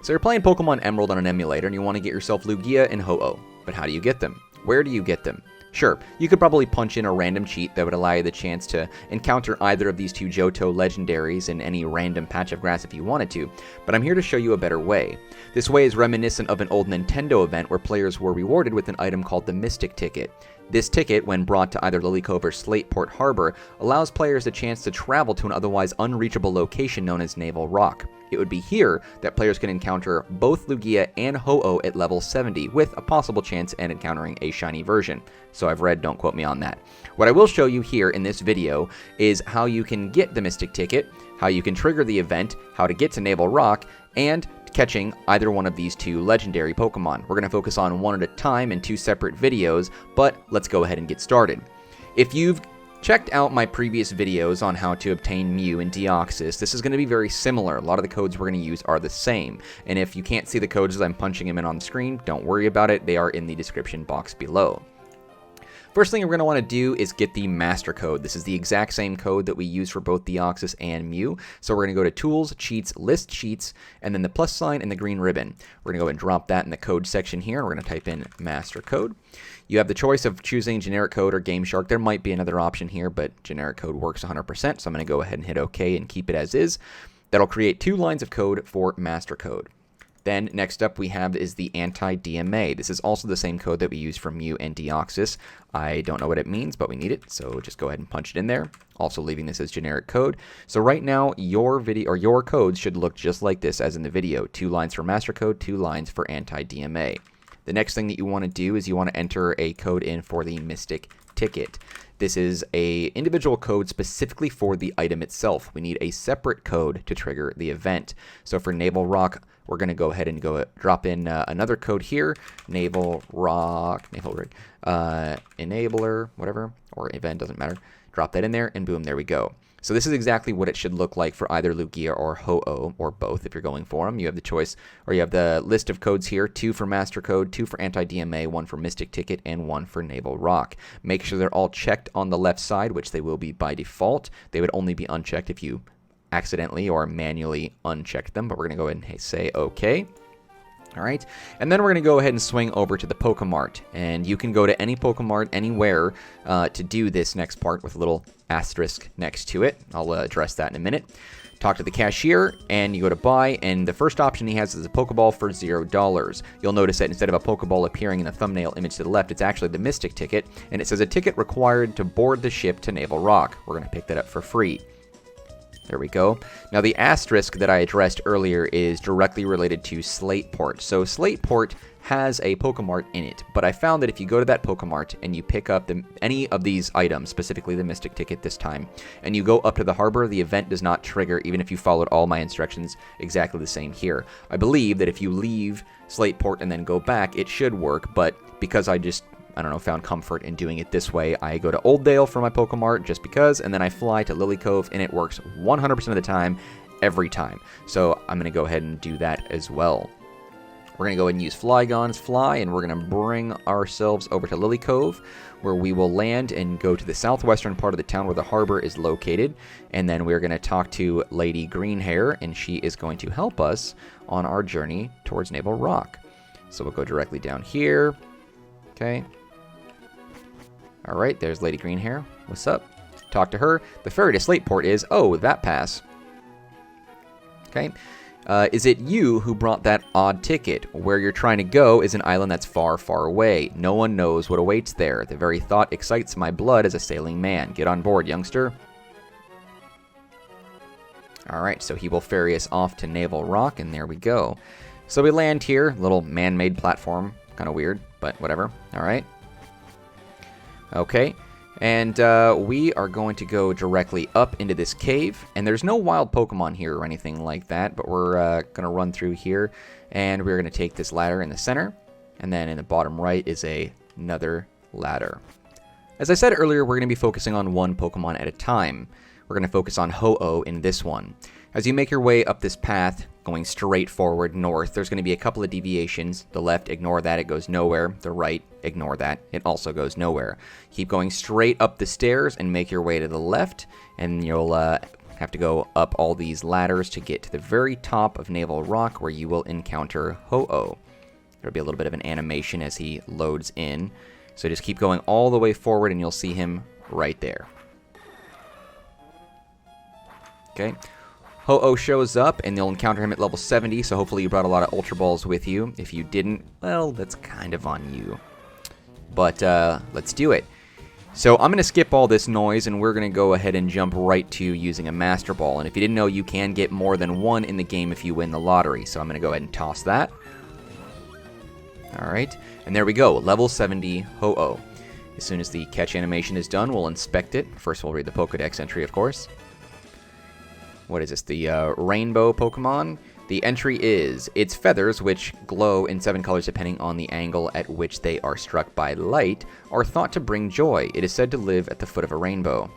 So you're playing Pokemon Emerald on an emulator and you want to get yourself Lugia and Ho-Oh. But how do you get them? Where do you get them? Sure, you could probably punch in a random cheat that would allow you the chance to encounter either of these two Johto legendaries in any random patch of grass if you wanted to, but I'm here to show you a better way. This way is reminiscent of an old Nintendo event where players were rewarded with an item called the Mystic Ticket. This ticket, when brought to either Lily Cove or Slateport Harbor, allows players the chance to travel to an otherwise unreachable location known as Navel Rock. It would be here that players can encounter both Lugia and Ho-Oh at level 70, with a possible chance at encountering a shiny version. So I've read, don't quote me on that. What I will show you here in this video is how you can get the Mystic Ticket, how you can trigger the event, how to get to Navel Rock, and catching either one of these two legendary Pokemon. We're going to focus on one at a time in two separate videos, but let's go ahead and get started. If you've checked out my previous videos on how to obtain Mew and Deoxys, this is going to be very similar. A lot of the codes we're going to use are the same, and if you can't see the codes as I'm punching them in on the screen, don't worry about it, they are in the description box below. First thing we're going to want to do is get the master code. This is the exact same code that we use for both Deoxys and Mew. So we're going to go to Tools, Cheats, List Cheats, and then the plus sign and the green ribbon. We're going to go and drop that in the code section here. We're going to type in master code. You have the choice of choosing generic code or Game Shark. There might be another option here, but generic code works 100%. So I'm going to go ahead and hit OK and keep it as is. That'll create 2 lines of code for master code. Then next up we have is the Anti-DMA. This is also the same code that we use for Mew and Deoxys. I don't know what it means, but we need it, so just go ahead and punch it in there. Also leaving this as generic code. So right now your video or your codes should look just like this as in the video. 2 lines for master code, 2 lines for Anti-DMA. The next thing that you want to do is you want to enter a code in for the Mystic Ticket. This is a individual code specifically for the item itself. We need a separate code to trigger the event. So for Navel Rock, we're going to go ahead and drop in another code here, Navel Rock, Enabler, whatever, or event, doesn't matter. Drop that in there, and boom, there we go. So this is exactly what it should look like for either Lugia or Ho-Oh, or both if you're going for them. You have the choice, or you have the list of codes here, 2 for Master Code, 2 for Anti-DMA, 1 for Mystic Ticket, and 1 for Navel Rock. Make sure they're all checked on the left side, which they will be by default. They would only be unchecked if you accidentally or manually unchecked them, but we're going to go ahead and say OK. Alright, and then we're going to go ahead and swing over to the Pokemart, and you can go to any Pokemart anywhere to do this next part with a little asterisk next to it. I'll address that in a minute. Talk to the cashier, and you go to buy, and the first option he has is a Pokeball for $0. You'll notice that instead of a Pokeball appearing in the thumbnail image to the left, it's actually the Mystic Ticket, and it says a ticket required to board the ship to Navel Rock. We're going to pick that up for free. There we go. Now the asterisk that I addressed earlier is directly related to Slateport. So Slateport has a Pokemart in it, but I found that if you go to that Pokemart and you pick up any of these items, specifically the Mystic Ticket this time, and you go up to the harbor, the event does not trigger even if you followed all my instructions exactly the same here. I believe that if you leave Slateport and then go back, it should work, but because I don't know, found comfort in doing it this way, I go to Oldale for my Pokemart just because, and then I fly to Lily Cove, and it works 100% of the time, every time. So I'm going to go ahead and do that as well. We're going to go ahead and use Flygon's Fly, and we're going to bring ourselves over to Lily Cove, where we will land and go to the southwestern part of the town where the harbor is located, and then we're going to talk to Lady Greenhair, and she is going to help us on our journey towards Navel Rock. So we'll go directly down here. Okay. Alright, there's Lady Greenhair. What's up? Talk to her. The ferry to Slateport is, oh, that pass. Okay. Is it you who brought that odd ticket? Where you're trying to go is an island that's far, far away. No one knows what awaits there. The very thought excites my blood as a sailing man. Get on board, youngster. Alright, so he will ferry us off to Navel Rock, and there we go. So we land here, little man-made platform. Kind of weird, but whatever. Alright. Okay, and we are going to go directly up into this cave, and there's no wild Pokemon here or anything like that, but we're going to run through here, and we're going to take this ladder in the center, and then in the bottom right is another ladder. As I said earlier, we're going to be focusing on one Pokemon at a time. We're going to focus on Ho-Oh in this one. As you make your way up this path, going straight forward north, there's going to be a couple of deviations. The left, ignore that, it goes nowhere. The right, ignore that, it also goes nowhere. Keep going straight up the stairs and make your way to the left, and you'll Have to go up all these ladders to get to the very top of Navel Rock, where you will encounter Ho-Oh. There'll be a little bit of an animation as he loads in. So just keep going all the way forward, and you'll see him right there. Okay. Ho-Oh shows up, and you'll encounter him at level 70, so hopefully you brought a lot of Ultra Balls with you. If you didn't, well, that's kind of on you. But let's do it. So I'm going to skip all this noise, and we're going to go ahead and jump right to using a Master Ball. And if you didn't know, you can get more than one in the game if you win the lottery. So I'm going to go ahead and toss that. Alright, and there we go, level 70 Ho-Oh. As soon as the catch animation is done, we'll inspect it. First, we'll read the Pokedex entry, of course. What is this, the Rainbow Pokemon? The entry is, its feathers, which glow in 7 colors depending on the angle at which they are struck by light, are thought to bring joy. It is said to live at the foot of a rainbow.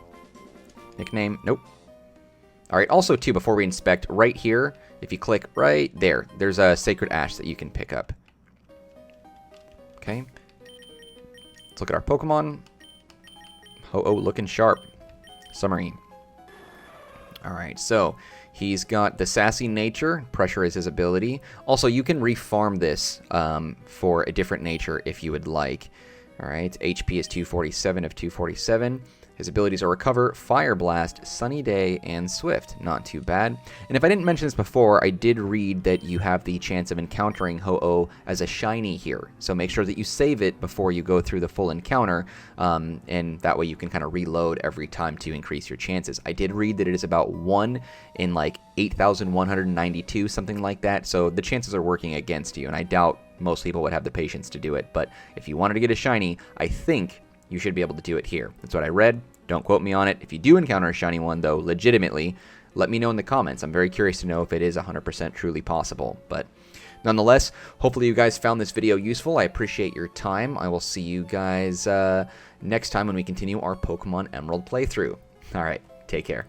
Nickname? Nope. Alright, also, too, before we inspect, right here, if you click right there, there's a Sacred Ash that you can pick up. Okay. Let's look at our Pokemon. Ho-Oh looking sharp. Summary. Alright, so he's got the sassy nature. Pressure is his ability. Also, you can refarm this for a different nature if you would like. Alright, HP is 247 of 247. His abilities are Recover, Fire Blast, Sunny Day, and Swift. Not too bad. And if I didn't mention this before, I did read that you have the chance of encountering Ho-Oh as a shiny here. So make sure that you save it before you go through the full encounter, and that way you can kind of reload every time to increase your chances. I did read that it is about 1 in like 8,192, something like that. So the chances are working against you, and I doubt most people would have the patience to do it. But if you wanted to get a shiny, I think you should be able to do it here. That's what I read. Don't quote me on it. If you do encounter a shiny one, though, legitimately, let me know in the comments. I'm very curious to know if it is 100% truly possible. But nonetheless, hopefully you guys found this video useful. I appreciate your time. I will see you guys next time when we continue our Pokemon Emerald playthrough. All right, take care.